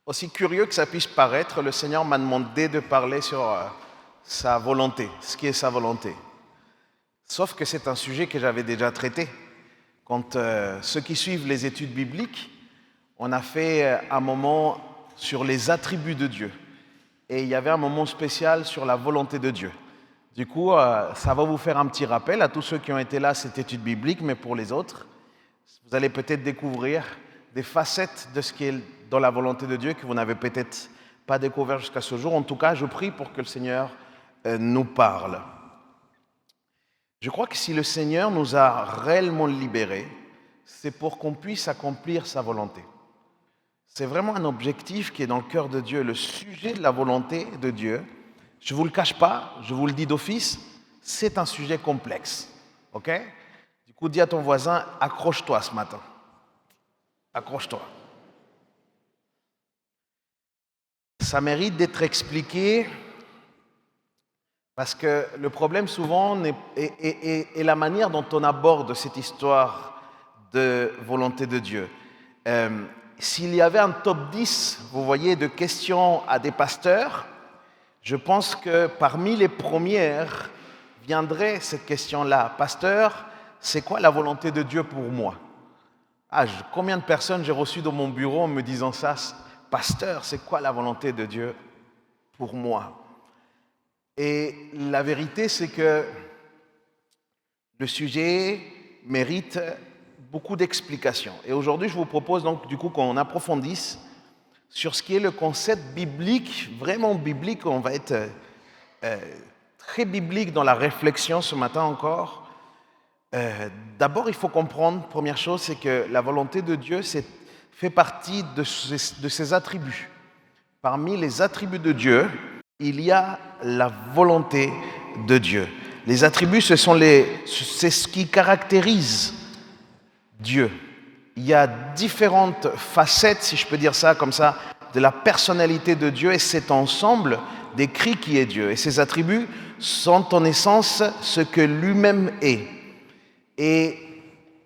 Aussi curieux que ça puisse paraître, le Seigneur m'a demandé de parler sur sa volonté, ce qui est sa volonté. Sauf que c'est un sujet que j'avais déjà traité. Quand ceux qui suivent les études bibliques, on a fait un moment sur les attributs de Dieu. Et il y avait un moment spécial sur la volonté de Dieu. Du coup, ça va vous faire un petit rappel à tous ceux qui ont été là à cette étude biblique, mais pour les autres, vous allez peut-être découvrir des facettes de ce qui est dans la volonté de Dieu que vous n'avez peut-être pas découvert jusqu'à ce jour. En tout cas, je prie pour que le Seigneur nous parle. Je crois que si le Seigneur nous a réellement libérés, c'est pour qu'on puisse accomplir sa volonté. C'est vraiment un objectif qui est dans le cœur de Dieu, le sujet de la volonté de Dieu. Je ne vous le cache pas, je vous le dis d'office, c'est un sujet complexe. Ok ? Du coup, dis à ton voisin, accroche-toi ce matin. Accroche-toi. Ça mérite d'être expliqué parce que le problème souvent est la manière dont on aborde cette histoire de volonté de Dieu. S'il y avait un top 10, vous voyez, de questions à des pasteurs, je pense que parmi les premières viendrait cette question-là. Pasteur, c'est quoi la volonté de Dieu pour moi ? Combien de personnes j'ai reçues dans mon bureau en me disant ça ? Pasteur, c'est quoi la volonté de Dieu pour moi ? Et la vérité, c'est que le sujet mérite beaucoup d'explications. Et aujourd'hui, je vous propose donc du coup qu'on approfondisse sur ce qui est le concept biblique, vraiment biblique. On va être très biblique dans la réflexion ce matin encore. D'abord, il faut comprendre, première chose, c'est que la volonté de Dieu fait partie de ses attributs. Parmi les attributs de Dieu, il y a la volonté de Dieu. Les attributs, c'est ce qui caractérise Dieu. Il y a différentes facettes, si je peux dire ça comme ça, de la personnalité de Dieu, et cet ensemble décrit qui est Dieu. Et ces attributs sont en essence ce que lui-même est. Et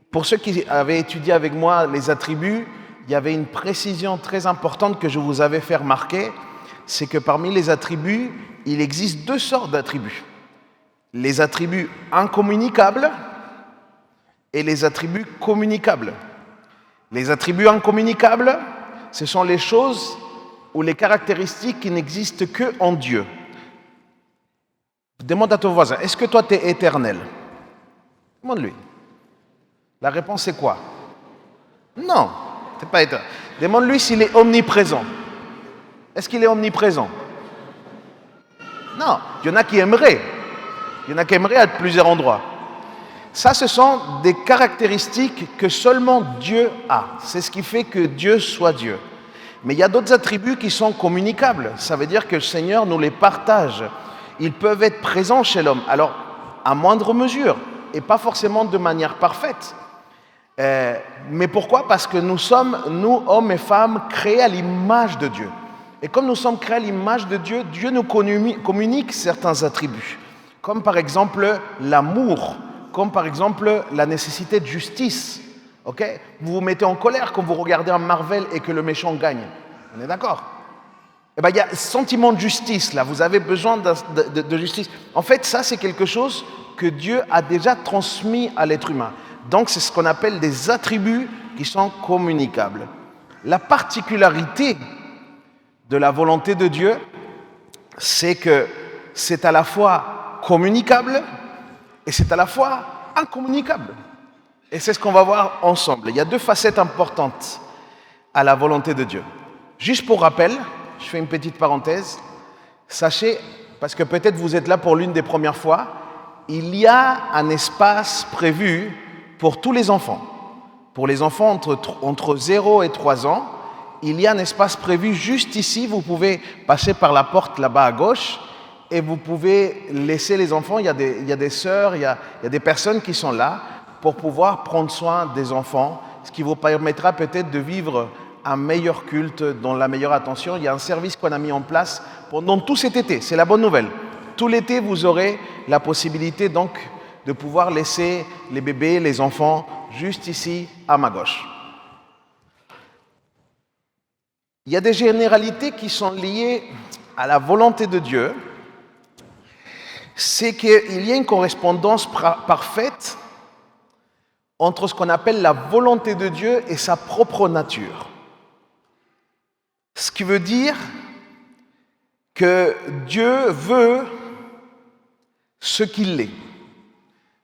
pour ceux qui avaient étudié avec moi les attributs, il y avait une précision très importante que je vous avais fait remarquer, c'est que parmi les attributs, il existe deux sortes d'attributs. Les attributs incommunicables et les attributs communicables. Les attributs incommunicables, ce sont les choses ou les caractéristiques qui n'existent qu'en Dieu. Demande à ton voisin, est-ce que toi tu es éternel ? Demande-lui. La réponse est quoi ? Non, tu n'es pas éternel. Demande-lui s'il est omniprésent. Est-ce qu'il est omniprésent ? Non, il y en a qui aimeraient. Il y en a qui aimeraient à plusieurs endroits. Ça, ce sont des caractéristiques que seulement Dieu a. C'est ce qui fait que Dieu soit Dieu. Mais il y a d'autres attributs qui sont communicables. Ça veut dire que le Seigneur nous les partage. Ils peuvent être présents chez l'homme. Alors, à moindre mesure, et pas forcément de manière parfaite. Mais pourquoi ? Parce que nous sommes, nous, hommes et femmes, créés à l'image de Dieu. Et comme nous sommes créés à l'image de Dieu, Dieu nous communique certains attributs. Comme par exemple l'amour, comme par exemple la nécessité de justice. Okay ? Vous vous mettez en colère quand vous regardez un Marvel et que le méchant gagne. On est d'accord ? Eh bien, il y a un sentiment de justice, là. Vous avez besoin de justice. En fait, ça, c'est quelque chose que Dieu a déjà transmis à l'être humain. Donc, c'est ce qu'on appelle des attributs qui sont communicables. La particularité de la volonté de Dieu, c'est que c'est à la fois communicable et c'est à la fois incommunicable. Et c'est ce qu'on va voir ensemble. Il y a deux facettes importantes à la volonté de Dieu. Juste pour rappel, je fais une petite parenthèse. Sachez, parce que peut-être vous êtes là pour l'une des premières fois, il y a un espace prévu pour tous les enfants. Pour les enfants entre 0 et 3 ans, il y a un espace prévu juste ici. Vous pouvez passer par la porte là-bas à gauche et vous pouvez laisser les enfants. Il y a des sœurs, il y a des personnes qui sont là pour pouvoir prendre soin des enfants, ce qui vous permettra peut-être de vivre un meilleur culte, dans la meilleure attention. Il y a un service qu'on a mis en place pendant tout cet été. C'est la bonne nouvelle. Tout l'été, vous aurez la possibilité donc de pouvoir laisser les bébés, les enfants, juste ici à ma gauche. Il y a des généralités qui sont liées à la volonté de Dieu. C'est qu'il y a une correspondance parfaite entre ce qu'on appelle la volonté de Dieu et sa propre nature. Ce qui veut dire que Dieu veut ce qu'il est.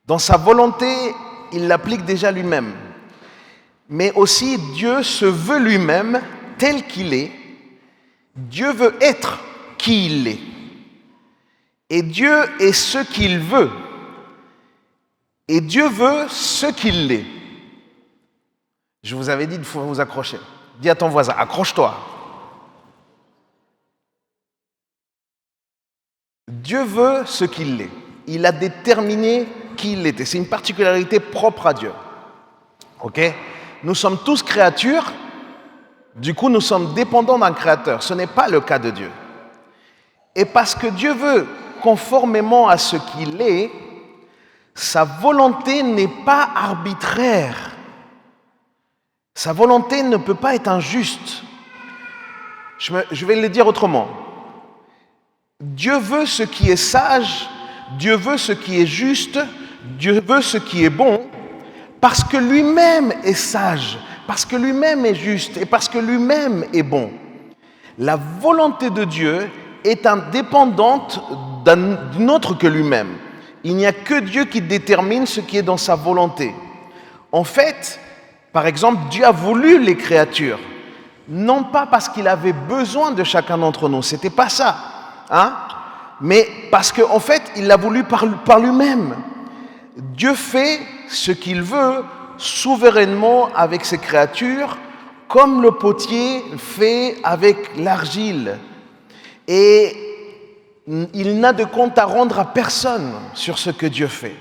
Dans sa volonté, il l'applique déjà lui-même. Mais aussi, Dieu se veut lui-même tel qu'il est. Dieu veut être qui il est. Et Dieu est ce qu'il veut. Et Dieu veut ce qu'il est. Je vous avais dit qu'il faut vous accrocher. Dis à ton voisin, accroche-toi. Dieu veut ce qu'il est. Il a déterminé qui il était. C'est une particularité propre à Dieu. Ok ? Nous sommes tous créatures. Du coup, nous sommes dépendants d'un créateur. Ce n'est pas le cas de Dieu. Et parce que Dieu veut conformément à ce qu'il est, sa volonté n'est pas arbitraire. Sa volonté ne peut pas être injuste. Je vais le dire autrement. Dieu veut ce qui est sage, Dieu veut ce qui est juste, Dieu veut ce qui est bon, parce que lui-même est sage, parce que lui-même est juste et parce que lui-même est bon. La volonté de Dieu est indépendante d'une autre que lui-même. Il n'y a que Dieu qui détermine ce qui est dans sa volonté. En fait, par exemple, Dieu a voulu les créatures, non pas parce qu'il avait besoin de chacun d'entre nous, c'était pas ça, hein? Mais parce qu'en fait, il l'a voulu par lui-même. Dieu fait ce qu'il veut souverainement avec ses créatures, comme le potier fait avec l'argile. Et il n'a de compte à rendre à personne sur ce que Dieu fait.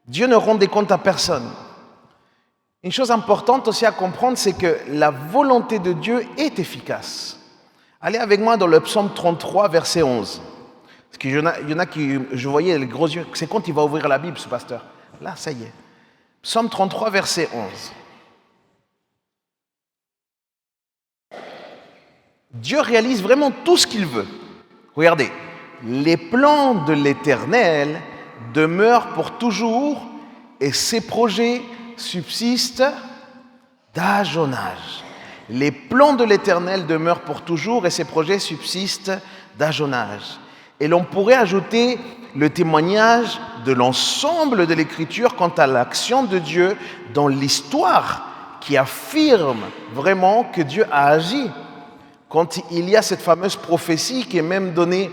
Dieu ne rend des comptes à personne. Une chose importante aussi à comprendre, c'est que la volonté de Dieu est efficace. Allez avec moi dans le psaume 33, verset 11. Parce qu'il y en a qui, je voyais les gros yeux, c'est quand il va ouvrir la Bible, ce pasteur. Là, ça y est. Psaume 33, verset 11. Dieu réalise vraiment tout ce qu'il veut. Regardez, les plans de l'Éternel demeurent pour toujours et ses projets subsistent d'âge en âge. Les plans de l'Éternel demeurent pour toujours et ses projets subsistent d'âge en âge. Et l'on pourrait ajouter le témoignage de l'ensemble de l'Écriture quant à l'action de Dieu dans l'histoire qui affirme vraiment que Dieu a agi. Quand il y a cette fameuse prophétie qui est même donnée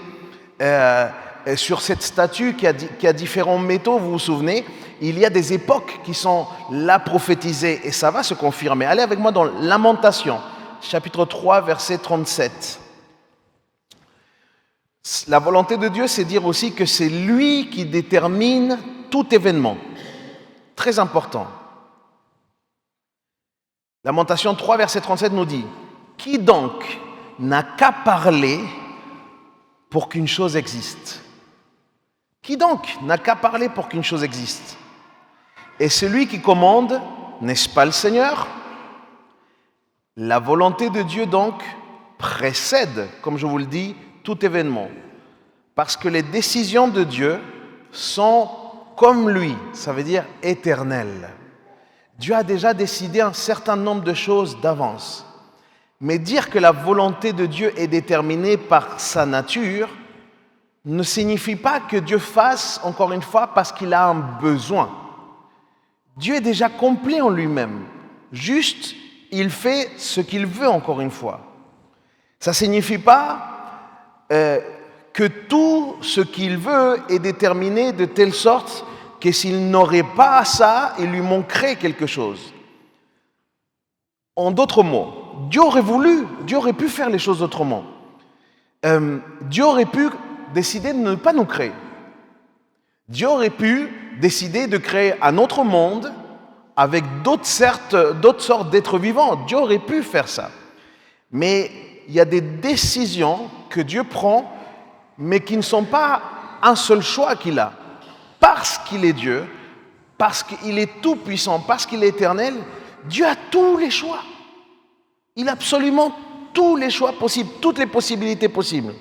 sur cette statue qui a différents métaux, vous vous souvenez, il y a des époques qui sont là prophétisées et ça va se confirmer. Allez avec moi dans Lamentation, chapitre 3, verset 37. La volonté de Dieu, c'est dire aussi que c'est lui qui détermine tout événement. Très important. Lamentation 3, verset 37 nous dit « Qui donc n'a qu'à parler pour qu'une chose existe ?» Qui donc n'a qu'à parler pour qu'une chose existe? Et celui qui commande, n'est-ce pas le Seigneur? La volonté de Dieu donc précède, comme je vous le dis, tout événement. Parce que les décisions de Dieu sont comme lui, ça veut dire éternelles. Dieu a déjà décidé un certain nombre de choses d'avance. Mais dire que la volonté de Dieu est déterminée par sa nature ne signifie pas que Dieu fasse, encore une fois, parce qu'il a un besoin. Dieu est déjà complet en lui-même. Juste, il fait ce qu'il veut, encore une fois. Ça ne signifie pas que tout ce qu'il veut est déterminé de telle sorte que s'il n'aurait pas ça, il lui manquerait quelque chose. En d'autres mots, Dieu aurait voulu, Dieu aurait pu faire les choses autrement. Dieu aurait pu décider de ne pas nous créer. Dieu aurait pu décider de créer un autre monde avec d'autres sortes d'êtres vivants. Dieu aurait pu faire ça. Mais il y a des décisions que Dieu prend, mais qui ne sont pas un seul choix qu'il a. Parce qu'il est Dieu, parce qu'il est tout-puissant, parce qu'il est éternel, Dieu a tous les choix. Il a absolument tous les choix possibles, toutes les possibilités possibles.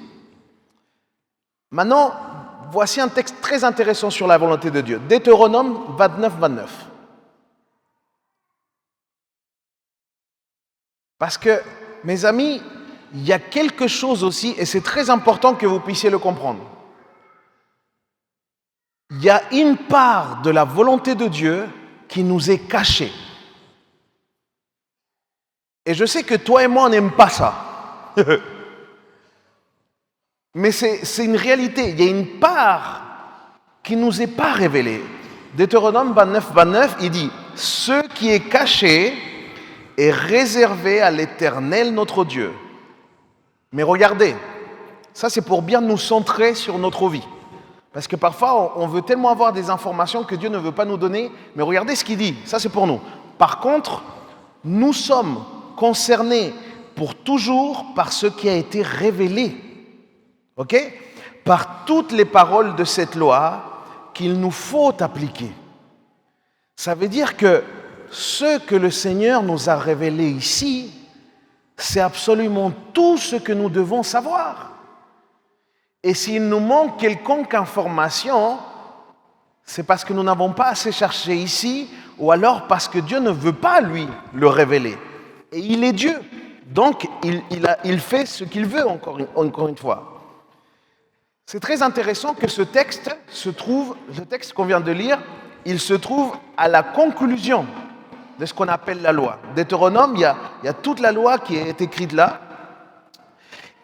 Maintenant, voici un texte très intéressant sur la volonté de Dieu. Deutéronome 29, 29. Parce que, mes amis, il y a quelque chose aussi, et c'est très important que vous puissiez le comprendre. Il y a une part de la volonté de Dieu qui nous est cachée. Et je sais que toi et moi, on n'aime pas ça. Mais c'est une réalité. Il y a une part qui ne nous est pas révélée. Deutéronome 29, 29, il dit « Ce qui est caché est réservé à l'Éternel notre Dieu. » Mais regardez, ça c'est pour bien nous centrer sur notre vie. Parce que parfois, on veut tellement avoir des informations que Dieu ne veut pas nous donner. Mais regardez ce qu'il dit, ça c'est pour nous. Par contre, nous sommes concernés pour toujours par ce qui a été révélé. Ok ? Par toutes les paroles de cette loi qu'il nous faut appliquer. Ça veut dire que ce que le Seigneur nous a révélé ici, c'est absolument tout ce que nous devons savoir. Et s'il nous manque quelconque information, c'est parce que nous n'avons pas assez cherché ici, ou alors parce que Dieu ne veut pas, lui, le révéler. Et il est Dieu. Donc, il fait ce qu'il veut, encore une fois. C'est très intéressant que ce texte qu'on vient de lire, il se trouve à la conclusion de ce qu'on appelle la loi. Deutéronome, il y a toute la loi qui est écrite là.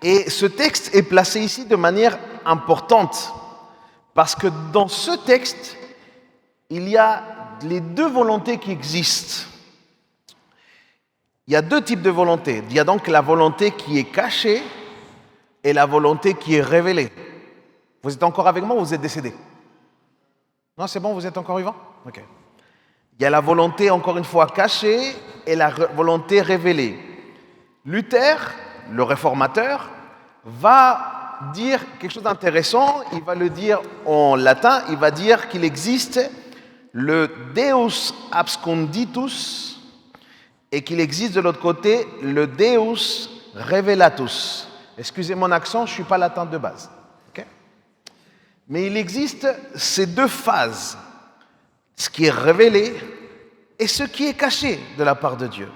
Et ce texte est placé ici de manière importante, parce que dans ce texte, il y a les deux volontés qui existent. Il y a deux types de volontés. Il y a donc la volonté qui est cachée et la volonté qui est révélée. Vous êtes encore avec moi ou vous êtes décédé? Non, c'est bon, vous êtes encore vivant? Ok. Il y a la volonté, encore une fois, cachée et la volonté révélée. Luther, le réformateur, va dire quelque chose d'intéressant. Il va le dire en latin. Il va dire qu'il existe le Deus absconditus et qu'il existe de l'autre côté le Deus revelatus. Excusez mon accent, je ne suis pas latin de base. Okay? Mais il existe ces deux phases, ce qui est révélé et ce qui est caché de la part de Dieu.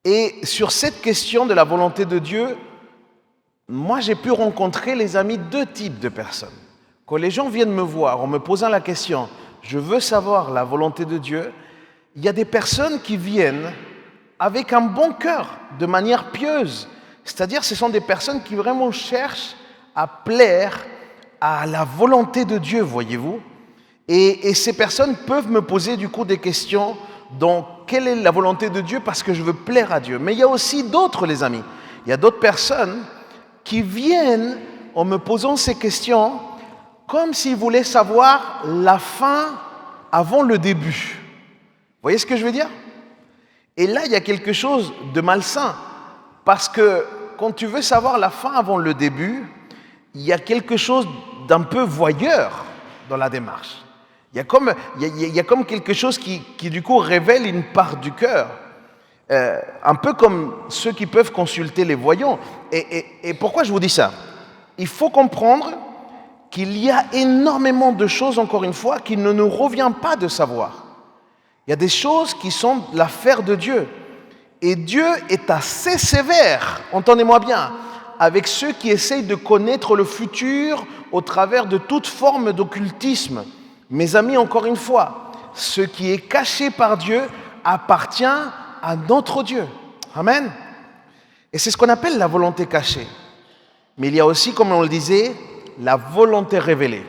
Et sur cette question de la volonté de Dieu, moi j'ai pu rencontrer, les amis, deux types de personnes. Quand les gens viennent me voir en me posant la question, je veux savoir la volonté de Dieu, il y a des personnes qui viennent avec un bon cœur, de manière pieuse. C'est-à-dire, ce sont des personnes qui vraiment cherchent à plaire à la volonté de Dieu, voyez-vous. Et ces personnes peuvent me poser du coup des questions, donc quelle est la volonté de Dieu parce que je veux plaire à Dieu. Mais il y a aussi d'autres, les amis. Il y a d'autres personnes qui viennent en me posant ces questions comme s'ils voulaient savoir la fin avant le début. Vous voyez ce que je veux dire? Et là, il y a quelque chose de malsain. Parce que quand tu veux savoir la fin avant le début, il y a quelque chose d'un peu voyeur dans la démarche. Il y a comme quelque chose qui du coup révèle une part du cœur. Un peu comme ceux qui peuvent consulter les voyants. Et pourquoi je vous dis ça? Il faut comprendre qu'il y a énormément de choses, encore une fois, qu'il ne nous revient pas de savoir. Il y a des choses qui sont l'affaire de Dieu. Et Dieu est assez sévère, entendez-moi bien, avec ceux qui essayent de connaître le futur au travers de toute forme d'occultisme. Mes amis, encore une fois, ce qui est caché par Dieu appartient à notre Dieu. Amen. Et c'est ce qu'on appelle la volonté cachée. Mais il y a aussi, comme on le disait, la volonté révélée.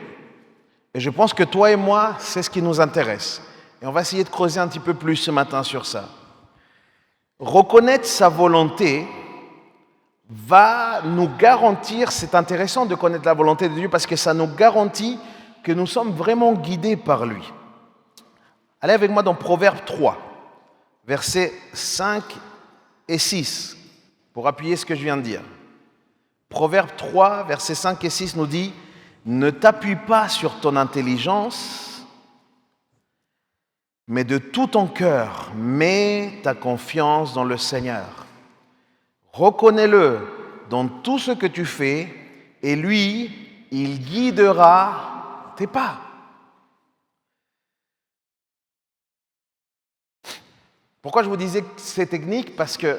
Et je pense que toi et moi, c'est ce qui nous intéresse. Et on va essayer de creuser un petit peu plus ce matin sur ça. Reconnaître sa volonté va nous garantir, c'est intéressant de connaître la volonté de Dieu parce que ça nous garantit que nous sommes vraiment guidés par lui. Allez avec moi dans Proverbe 3, versets 5 et 6, pour appuyer ce que je viens de dire. Proverbe 3, versets 5 et 6 nous dit « Ne t'appuie pas sur ton intelligence, mais de tout ton cœur, mets ta confiance dans le Seigneur. Reconnais-le dans tout ce que tu fais, et lui, il guidera tes pas. Pourquoi je vous disais que c'est technique? Parce que,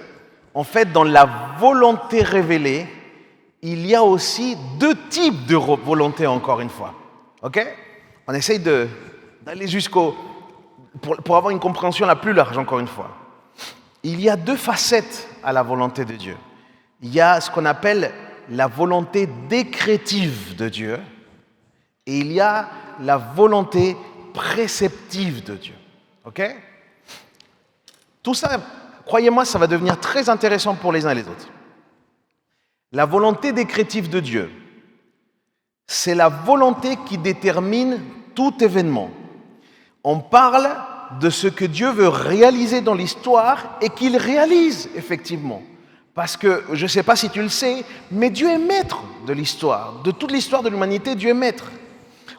en fait, dans la volonté révélée, il y a aussi deux types de volonté, encore une fois. OK? On essaye d'aller jusqu'au... pour avoir une compréhension la plus large, encore une fois. Il y a deux facettes à la volonté de Dieu. Il y a ce qu'on appelle la volonté décrétive de Dieu et il y a la volonté préceptive de Dieu. OK? Tout ça, croyez-moi, ça va devenir très intéressant pour les uns et les autres. La volonté décrétive de Dieu, c'est la volonté qui détermine tout événement. On parle de ce que Dieu veut réaliser dans l'histoire et qu'il réalise effectivement. Parce que, je ne sais pas si tu le sais, mais Dieu est maître de l'histoire. De toute l'histoire de l'humanité, Dieu est maître.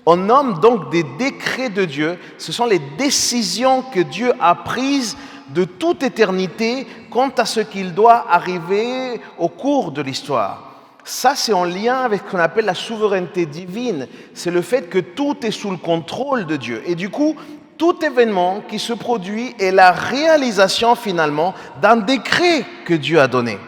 On nomme donc des décrets de Dieu. Ce sont les décisions que Dieu a prises de toute éternité quant à ce qu'il doit arriver au cours de l'histoire. Ça, c'est en lien avec ce qu'on appelle la souveraineté divine. C'est le fait que tout est sous le contrôle de Dieu. Et du coup, tout événement qui se produit est la réalisation finalement d'un décret que Dieu a donné.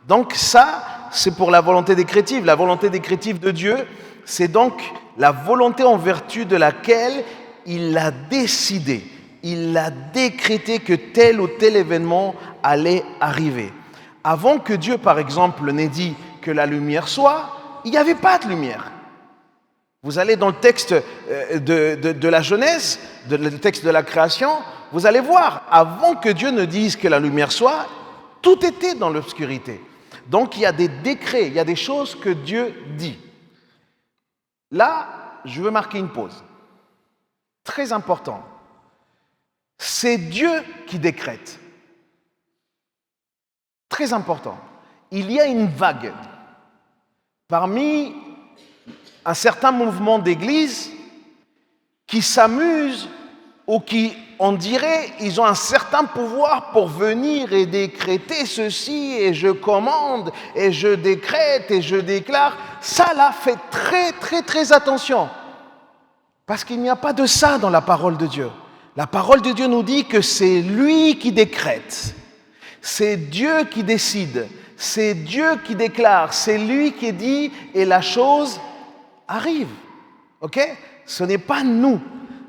Donc ça, c'est pour la volonté décrétive. La volonté décrétive de Dieu, c'est donc la volonté en vertu de laquelle il a décidé, il a décrété que tel ou tel événement allait arriver. Avant que Dieu, par exemple, n'ait dit que la lumière soit, il n'y avait pas de lumière. Vous allez dans le texte de la Genèse, le texte de la création, vous allez voir, avant que Dieu ne dise que la lumière soit, tout était dans l'obscurité. Donc il y a des décrets, il y a des choses que Dieu dit. Là, je veux marquer une pause. Très important. C'est Dieu qui décrète. Très important. Il y a une vague. Parmi un certain mouvement d'église qui s'amusent ou qui, on dirait, ils ont un certain pouvoir pour venir et décréter ceci, et je commande, et je décrète, et je déclare. Ça, là, faites très, très, très attention. Parce qu'il n'y a pas de ça dans la parole de Dieu. La parole de Dieu nous dit que c'est lui qui décrète. C'est Dieu qui décide. C'est Dieu qui déclare. C'est lui qui dit, et la chose arrive. OK? Ce n'est pas nous.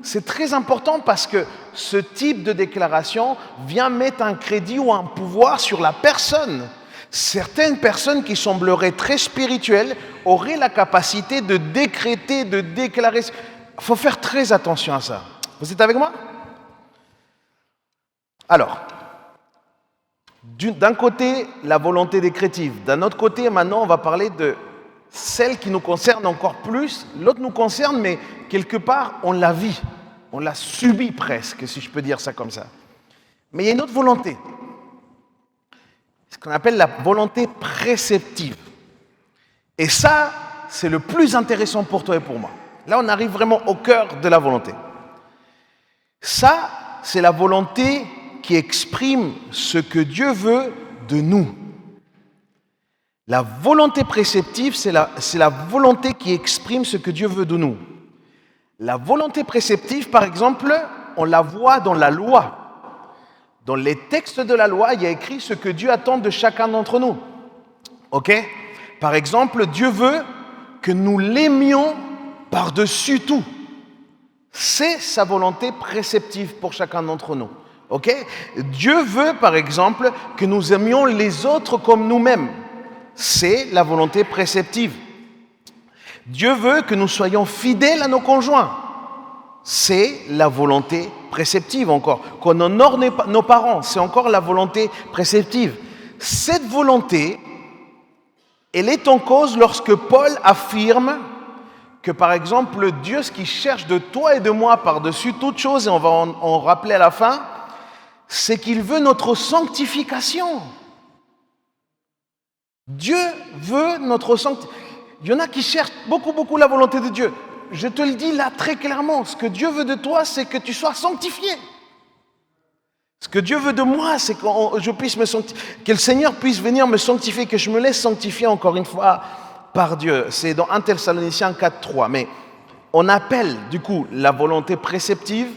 C'est très important parce que ce type de déclaration vient mettre un crédit ou un pouvoir sur la personne. Certaines personnes qui sembleraient très spirituelles auraient la capacité de décréter, de déclarer. Il faut faire très attention à ça. Vous êtes avec moi? Alors, d'un côté, la volonté décrétive. D'un autre côté, maintenant, on va parler de celle qui nous concerne encore plus. L'autre nous concerne, mais quelque part, on la vit. On l'a subie presque, si je peux dire ça comme ça. Mais il y a une autre volonté. Ce qu'on appelle la volonté préceptive. Et ça, c'est le plus intéressant pour toi et pour moi. Là, on arrive vraiment au cœur de la volonté. Ça, c'est la volonté qui exprime ce que Dieu veut de nous. La volonté préceptive, c'est la volonté qui exprime ce que Dieu veut de nous. La volonté préceptive, par exemple, on la voit dans la loi. Dans les textes de la loi, il y a écrit ce que Dieu attend de chacun d'entre nous. OK? Par exemple, Dieu veut que nous l'aimions par-dessus tout. C'est sa volonté préceptive pour chacun d'entre nous. OK? Dieu veut, par exemple, que nous aimions les autres comme nous-mêmes. C'est la volonté préceptive. Dieu veut que nous soyons fidèles à nos conjoints. C'est la volonté préceptive encore. Qu'on honore nos parents, c'est encore la volonté préceptive. Cette volonté, elle est en cause lorsque Paul affirme que, par exemple, Dieu, ce qu'il cherche de toi et de moi par-dessus toute chose, et on va en rappeler à la fin, c'est qu'il veut notre sanctification. Dieu veut notre sanctification. Il y en a qui cherchent beaucoup la volonté de Dieu. Je te le dis là très clairement, ce que Dieu veut de toi, c'est que tu sois sanctifié. Ce que Dieu veut de moi, c'est que le Seigneur puisse venir me sanctifier, que je me laisse sanctifier encore une fois par Dieu. C'est dans 1 Thessaloniciens 4:3. Mais on appelle du coup la volonté préceptive.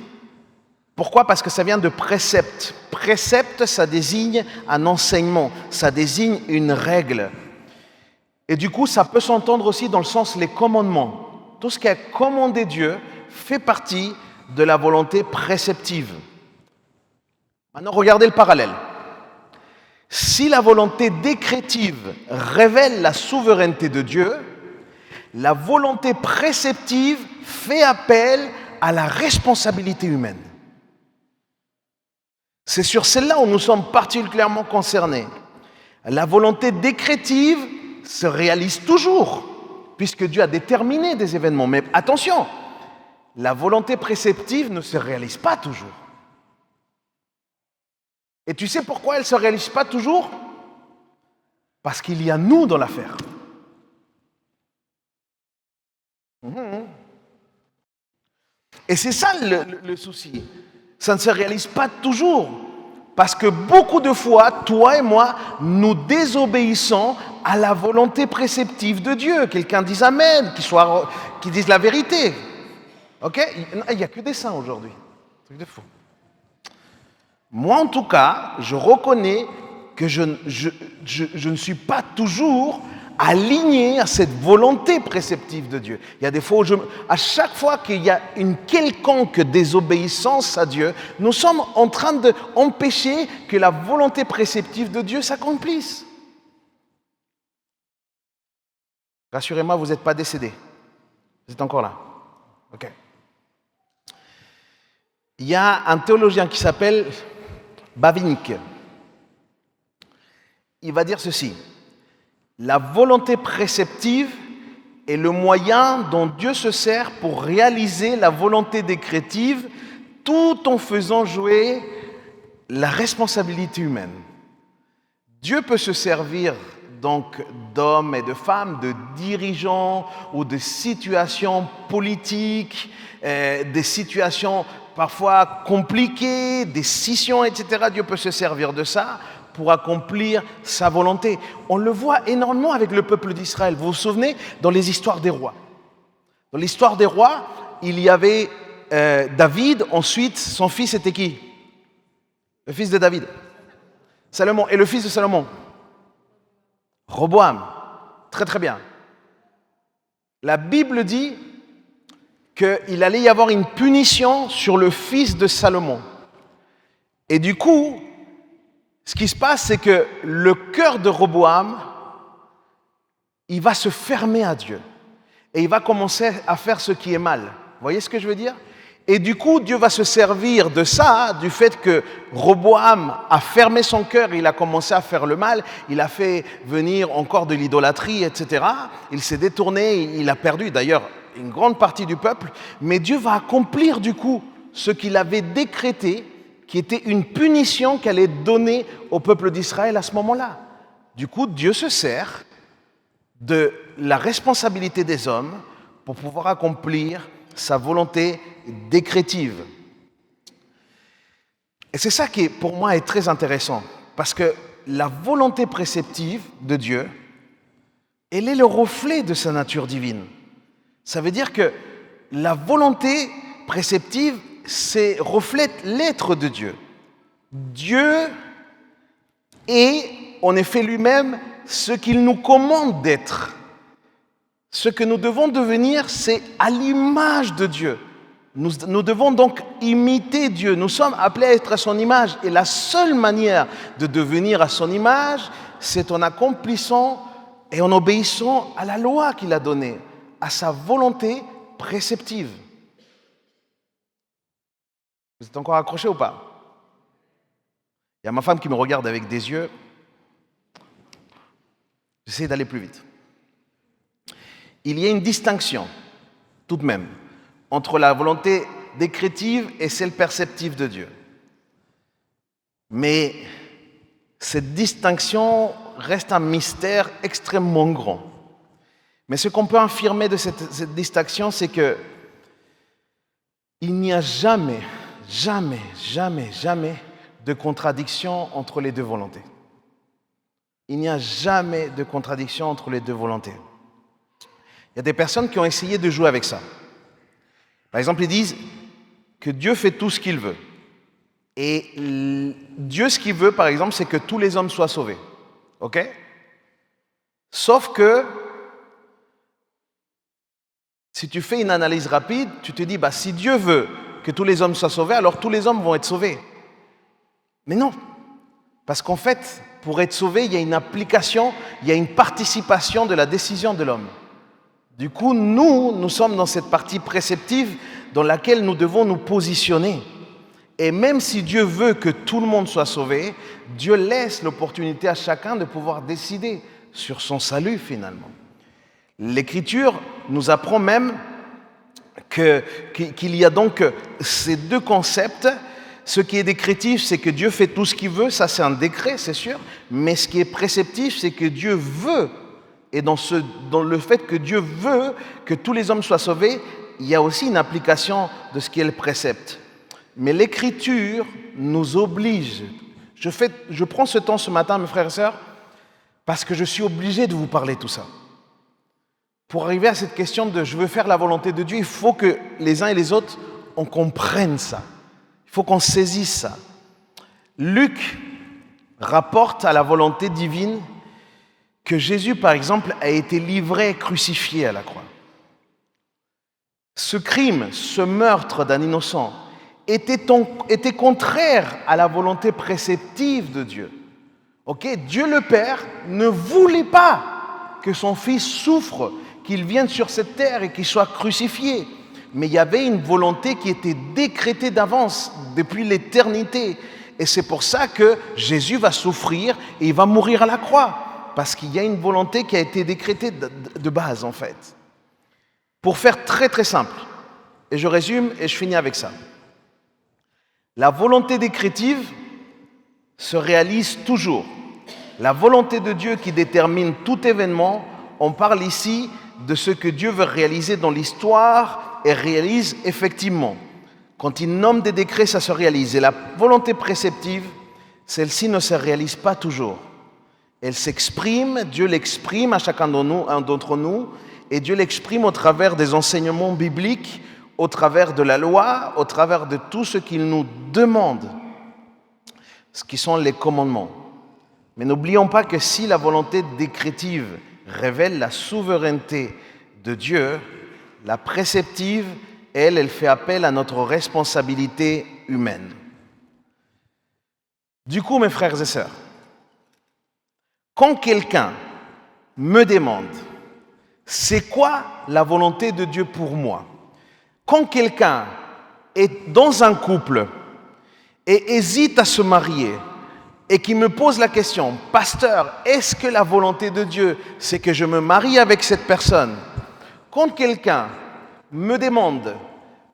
Pourquoi? Parce que ça vient de précepte. Précepte, ça désigne un enseignement, ça désigne une règle. Et du coup, ça peut s'entendre aussi dans le sens les commandements. Tout ce qu'a commandé Dieu fait partie de la volonté préceptive. Maintenant, regardez le parallèle. Si la volonté décrétive révèle la souveraineté de Dieu, la volonté préceptive fait appel à la responsabilité humaine. C'est sur celle-là où nous sommes particulièrement concernés. La volonté décrétive se réalise toujours, puisque Dieu a déterminé des événements. Mais attention, la volonté préceptive ne se réalise pas toujours. Et tu sais pourquoi elle ne se réalise pas toujours? Parce qu'il y a nous dans l'affaire. Et c'est ça le souci. Ça ne se réalise pas toujours. Parce que beaucoup de fois, toi et moi, nous désobéissons à la volonté préceptive de Dieu. Quelqu'un dise Amen, qui dise la vérité. Ok? Il n'y a que des saints aujourd'hui. Truc de fou. Moi, en tout cas, je reconnais que je ne suis pas toujours aligné à cette volonté préceptive de Dieu. Il y a des fois où à chaque fois qu'il y a une quelconque désobéissance à Dieu, nous sommes en train d'empêcher que la volonté préceptive de Dieu s'accomplisse. Rassurez-moi, vous n'êtes pas décédé. Vous êtes encore là. Ok. Il y a un théologien qui s'appelle Bavinck. Il va dire ceci: la volonté préceptive est le moyen dont Dieu se sert pour réaliser la volonté décrétive tout en faisant jouer la responsabilité humaine. Dieu peut se servir donc d'hommes et de femmes, de dirigeants ou de situations politiques, des situations parfois compliquées, des scissions, etc. Dieu peut se servir de ça pour accomplir sa volonté. On le voit énormément avec le peuple d'Israël. Vous vous souvenez, dans les histoires des rois. Dans l'histoire des rois, il y avait David, ensuite son fils était qui? Le fils de David. Salomon. Et le fils de Salomon? Roboam. Très très bien. La Bible dit qu'il allait y avoir une punition sur le fils de Salomon. Et du coup, ce qui se passe, c'est que le cœur de Roboam, il va se fermer à Dieu. Et il va commencer à faire ce qui est mal. Vous voyez ce que je veux dire? Et du coup, Dieu va se servir de ça, du fait que Roboam a fermé son cœur, il a commencé à faire le mal, il a fait venir encore de l'idolâtrie, etc. Il s'est détourné, il a perdu d'ailleurs une grande partie du peuple, mais Dieu va accomplir du coup ce qu'il avait décrété, qui était une punition qu'elle allait donner au peuple d'Israël à ce moment-là. Du coup, Dieu se sert de la responsabilité des hommes pour pouvoir accomplir sa volonté décrétive. Et c'est ça qui, pour moi, est très intéressant, parce que la volonté préceptive de Dieu, elle est le reflet de sa nature divine. Ça veut dire que la volonté préceptive, reflète l'être de Dieu. Dieu est, en effet, lui-même ce qu'il nous commande d'être. Ce que nous devons devenir, c'est à l'image de Dieu. Nous devons donc imiter Dieu. Nous sommes appelés à être à son image. Et la seule manière de devenir à son image, c'est en accomplissant et en obéissant à la loi qu'il a donnée, à sa volonté préceptive. Vous êtes encore accrochés ou pas? Il y a ma femme qui me regarde avec des yeux. J'essaie d'aller plus vite. Il y a une distinction, tout de même, entre la volonté décrétive et celle perceptive de Dieu. Mais cette distinction reste un mystère extrêmement grand. Mais ce qu'on peut affirmer de cette distinction, c'est que il n'y a jamais de contradiction entre les deux volontés. Il n'y a jamais de contradiction entre les deux volontés. Il y a des personnes qui ont essayé de jouer avec ça. Par exemple, ils disent que Dieu fait tout ce qu'il veut. Et Dieu, ce qu'il veut, par exemple, c'est que tous les hommes soient sauvés. OK? Sauf que, si tu fais une analyse rapide, tu te dis, si Dieu veut que tous les hommes soient sauvés, alors tous les hommes vont être sauvés. Mais non. Parce qu'en fait, pour être sauvé, il y a une application, il y a une participation de la décision de l'homme. Du coup, nous sommes dans cette partie préceptive dans laquelle nous devons nous positionner. Et même si Dieu veut que tout le monde soit sauvé, Dieu laisse l'opportunité à chacun de pouvoir décider sur son salut finalement. L'Écriture nous apprend même qu'il y a donc ces deux concepts. Ce qui est décrétif, c'est que Dieu fait tout ce qu'il veut, ça c'est un décret, c'est sûr, mais ce qui est préceptif, c'est que Dieu veut, et dans le fait que Dieu veut que tous les hommes soient sauvés, il y a aussi une application de ce qui est le précepte. Mais l'Écriture nous oblige. Je prends ce temps ce matin, mes frères et sœurs, parce que je suis obligé de vous parler de tout ça. Pour arriver à cette question de je veux faire la volonté de Dieu, il faut que les uns et les autres, on comprenne ça. Il faut qu'on saisisse ça. Luc rapporte à la volonté divine que Jésus, par exemple, a été livré et crucifié à la croix. Ce crime, ce meurtre d'un innocent, était contraire à la volonté préceptive de Dieu. Dieu le Père ne voulait pas que son Fils souffre, qu'il vienne sur cette terre et qu'il soit crucifié. Mais il y avait une volonté qui était décrétée d'avance, depuis l'éternité. Et c'est pour ça que Jésus va souffrir et il va mourir à la croix. Parce qu'il y a une volonté qui a été décrétée de base, en fait. Pour faire très très simple, et je résume et je finis avec ça. La volonté décrétive se réalise toujours. La volonté de Dieu qui détermine tout événement, on parle ici de ce que Dieu veut réaliser dans l'histoire et réalise effectivement. Quand il nomme des décrets, ça se réalise. Et la volonté préceptive, celle-ci ne se réalise pas toujours. Elle s'exprime, Dieu l'exprime à chacun d'entre nous, et Dieu l'exprime au travers des enseignements bibliques, au travers de la loi, au travers de tout ce qu'il nous demande, ce qui sont les commandements. Mais n'oublions pas que si la volonté décrétive révèle la souveraineté de Dieu, la préceptive, elle fait appel à notre responsabilité humaine. Du coup, mes frères et sœurs, quand quelqu'un me demande c'est quoi la volonté de Dieu pour moi, quand quelqu'un est dans un couple et hésite à se marier et qui me pose la question, pasteur, est-ce que la volonté de Dieu, c'est que je me marie avec cette personne? Quand quelqu'un me demande,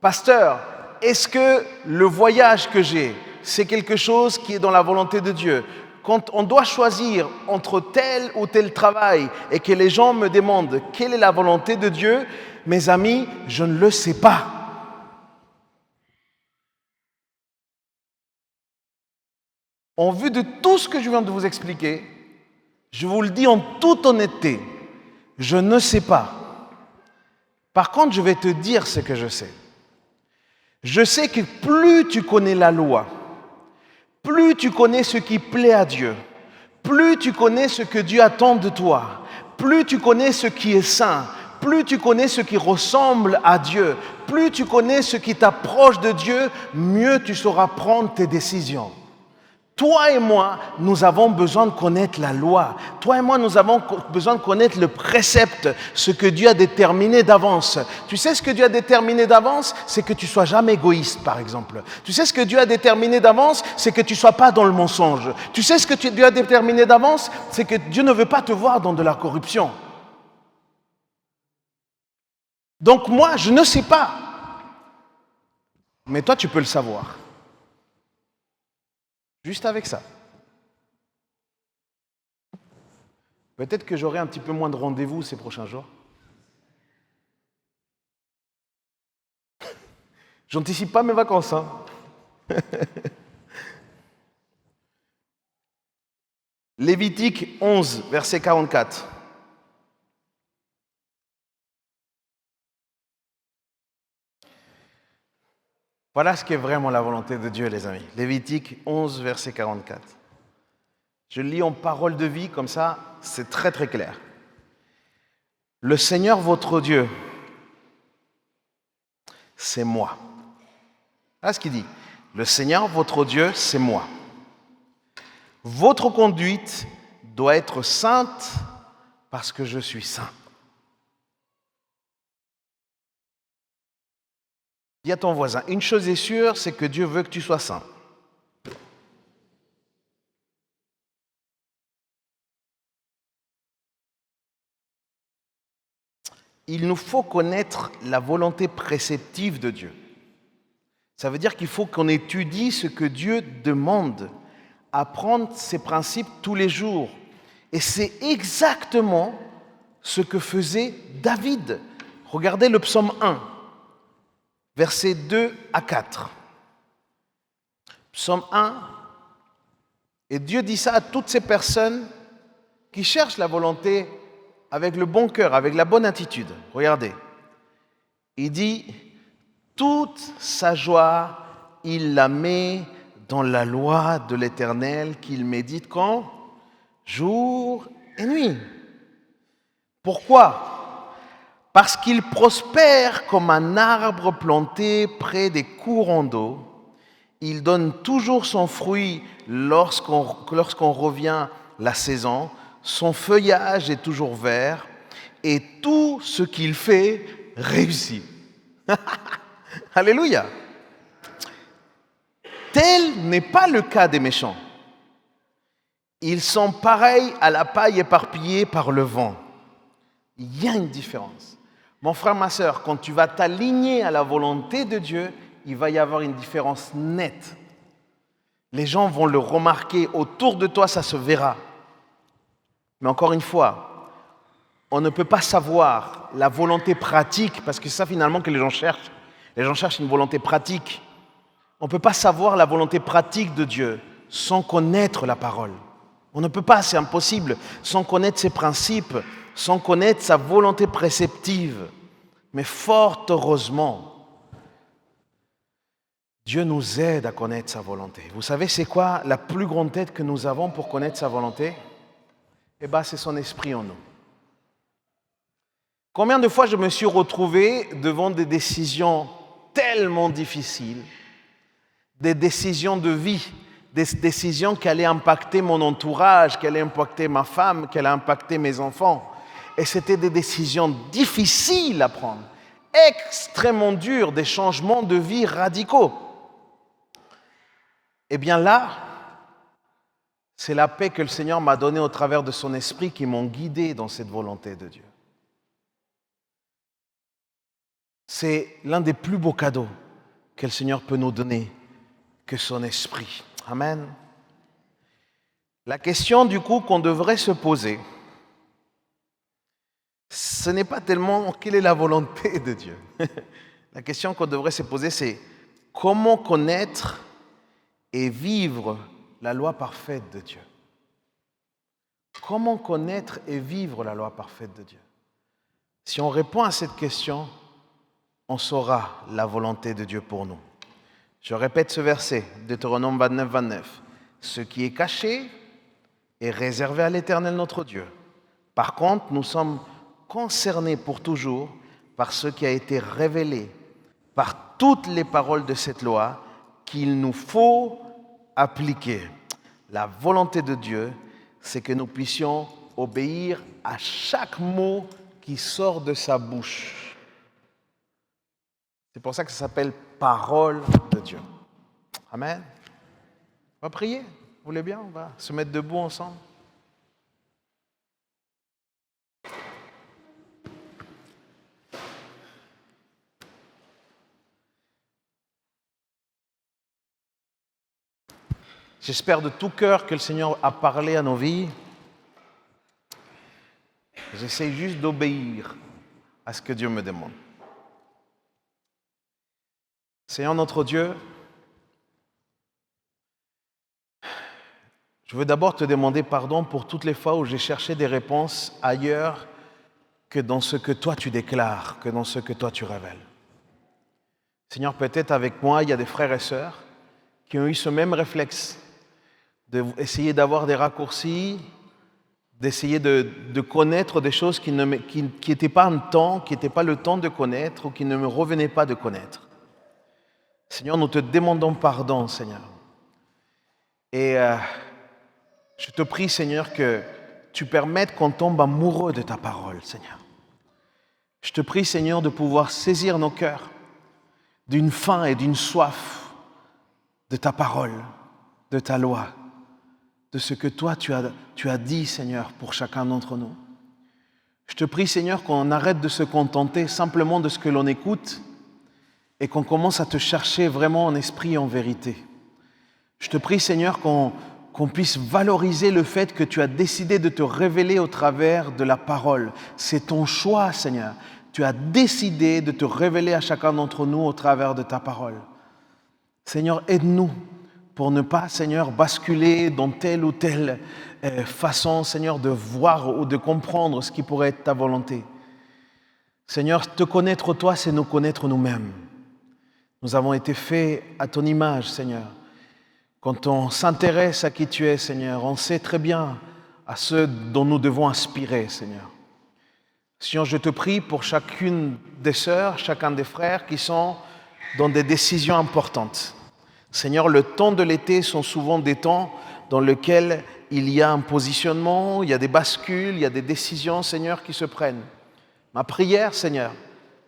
pasteur, est-ce que le voyage que j'ai, c'est quelque chose qui est dans la volonté de Dieu? Quand on doit choisir entre tel ou tel travail et que les gens me demandent quelle est la volonté de Dieu, mes amis, je ne le sais pas. En vue de tout ce que je viens de vous expliquer, je vous le dis en toute honnêteté, je ne sais pas. Par contre, je vais te dire ce que je sais. Je sais que plus tu connais la loi, plus tu connais ce qui plaît à Dieu, plus tu connais ce que Dieu attend de toi, plus tu connais ce qui est saint, plus tu connais ce qui ressemble à Dieu, plus tu connais ce qui t'approche de Dieu, mieux tu sauras prendre tes décisions. Toi et moi, nous avons besoin de connaître la loi. Toi et moi, nous avons besoin de connaître le précepte, ce que Dieu a déterminé d'avance. Tu sais ce que Dieu a déterminé d'avance? C'est que tu ne sois jamais égoïste, par exemple. Tu sais ce que Dieu a déterminé d'avance? C'est que tu ne sois pas dans le mensonge. Tu sais ce que Dieu a déterminé d'avance? C'est que Dieu ne veut pas te voir dans de la corruption. Donc moi, je ne sais pas. Mais toi, tu peux le savoir. Juste avec ça. Peut-être que j'aurai un petit peu moins de rendez-vous ces prochains jours. J'anticipe pas mes vacances, hein. Lévitique 11, verset 44. Voilà ce qui est vraiment la volonté de Dieu, les amis. Lévitique 11, verset 44. Je lis en parole de vie, comme ça, c'est très très clair. Le Seigneur votre Dieu, c'est moi. Voilà ce qu'il dit. Le Seigneur votre Dieu, c'est moi. Votre conduite doit être sainte parce que je suis saint. Dis à ton voisin, une chose est sûre, c'est que Dieu veut que tu sois saint. Il nous faut connaître la volonté préceptive de Dieu. Ça veut dire qu'il faut qu'on étudie ce que Dieu demande, apprendre ses principes tous les jours. Et c'est exactement ce que faisait David. Regardez le psaume 1, versets 2 à 4. Psaume 1, et Dieu dit ça à toutes ces personnes qui cherchent la volonté avec le bon cœur, avec la bonne attitude. Regardez, il dit, toute sa joie, il la met dans la loi de l'Éternel qu'il médite quand? Jour et nuit. Pourquoi? Parce qu'il prospère comme un arbre planté près des courants d'eau. Il donne toujours son fruit lorsqu'on revient la saison. Son feuillage est toujours vert et tout ce qu'il fait réussit. Alléluia. Tel n'est pas le cas des méchants. Ils sont pareils à la paille éparpillée par le vent. Il y a une différence. Mon frère, ma sœur, quand tu vas t'aligner à la volonté de Dieu, il va y avoir une différence nette. Les gens vont le remarquer, autour de toi, ça se verra. Mais encore une fois, on ne peut pas savoir la volonté pratique, parce que c'est ça finalement que les gens cherchent. Les gens cherchent une volonté pratique. On ne peut pas savoir la volonté pratique de Dieu sans connaître la parole. On ne peut pas, c'est impossible, sans connaître ses principes, sans connaître sa volonté préceptive. Mais fort heureusement, Dieu nous aide à connaître sa volonté. Vous savez, c'est quoi la plus grande aide que nous avons pour connaître sa volonté? Eh bien, c'est son esprit en nous. Combien de fois je me suis retrouvé devant des décisions tellement difficiles, des décisions de vie, des décisions qui allaient impacter mon entourage, qui allaient impacter ma femme, qui allaient impacter mes enfants. Et c'était des décisions difficiles à prendre, extrêmement dures, des changements de vie radicaux. Eh bien là, c'est la paix que le Seigneur m'a donnée au travers de son esprit qui m'ont guidé dans cette volonté de Dieu. C'est l'un des plus beaux cadeaux que le Seigneur peut nous donner, que son esprit. Amen. La question du coup qu'on devrait se poser, ce n'est pas tellement quelle est la volonté de Dieu. La question qu'on devrait se poser, c'est comment connaître et vivre la loi parfaite de Dieu. Comment connaître et vivre la loi parfaite de Dieu? Si on répond à cette question, on saura la volonté de Dieu pour nous. Je répète ce verset, Deutéronome 29, 29. Ce qui est caché est réservé à l'Éternel notre Dieu. Par contre, nous sommes concernés pour toujours par ce qui a été révélé, par toutes les paroles de cette loi qu'il nous faut appliquer. La volonté de Dieu, c'est que nous puissions obéir à chaque mot qui sort de sa bouche. C'est pour ça que ça s'appelle parole de Dieu. Amen. On va prier. Vous voulez bien? On va se mettre debout ensemble. J'espère de tout cœur que le Seigneur a parlé à nos vies. J'essaie juste d'obéir à ce que Dieu me demande. Seigneur notre Dieu, Je veux d'abord te demander pardon pour toutes les fois où j'ai cherché des réponses ailleurs que dans ce que toi tu déclares, que dans ce que toi tu révèles. Seigneur, peut-être avec moi, il y a des frères et sœurs qui ont eu ce même réflexe d'essayer d'avoir des raccourcis, d'essayer de connaître des choses qui n'étaient pas un temps, qui n'étaient pas le temps de connaître ou qui ne me revenaient pas de connaître. Seigneur, nous te demandons pardon, Seigneur. Et je te prie, Seigneur, que tu permettes qu'on tombe amoureux de ta parole, Seigneur. Je te prie, Seigneur, de pouvoir saisir nos cœurs d'une faim et d'une soif de ta parole, de ta loi, de ce que toi tu as dit, Seigneur, pour chacun d'entre nous. Je te prie, Seigneur, qu'on arrête de se contenter simplement de ce que l'on écoute et qu'on commence à te chercher vraiment en esprit et en vérité. Je te prie, Seigneur, qu'on puisse valoriser le fait que tu as décidé de te révéler au travers de la parole. C'est ton choix, Seigneur. Tu as décidé de te révéler à chacun d'entre nous au travers de ta parole. Seigneur, aide-nous pour ne pas, Seigneur, basculer dans telle ou telle façon, Seigneur, de voir ou de comprendre ce qui pourrait être ta volonté. Seigneur, te connaître toi, c'est nous connaître nous-mêmes. Nous avons été faits à ton image, Seigneur. Quand on s'intéresse à qui tu es, Seigneur, on sait très bien à ce dont nous devons aspirer, Seigneur. Seigneur, je te prie pour chacune des sœurs, chacun des frères qui sont dans des décisions importantes. Seigneur, le temps de l'été sont souvent des temps dans lesquels il y a un positionnement, il y a des bascules, il y a des décisions, Seigneur, qui se prennent. Ma prière, Seigneur,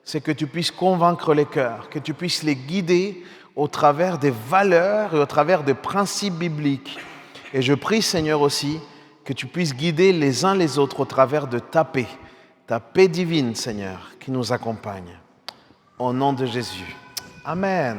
c'est que tu puisses convaincre les cœurs, que tu puisses les guider au travers des valeurs et au travers des principes bibliques. Et je prie, Seigneur, aussi, que tu puisses guider les uns les autres au travers de ta paix divine, Seigneur, qui nous accompagne. Au nom de Jésus. Amen.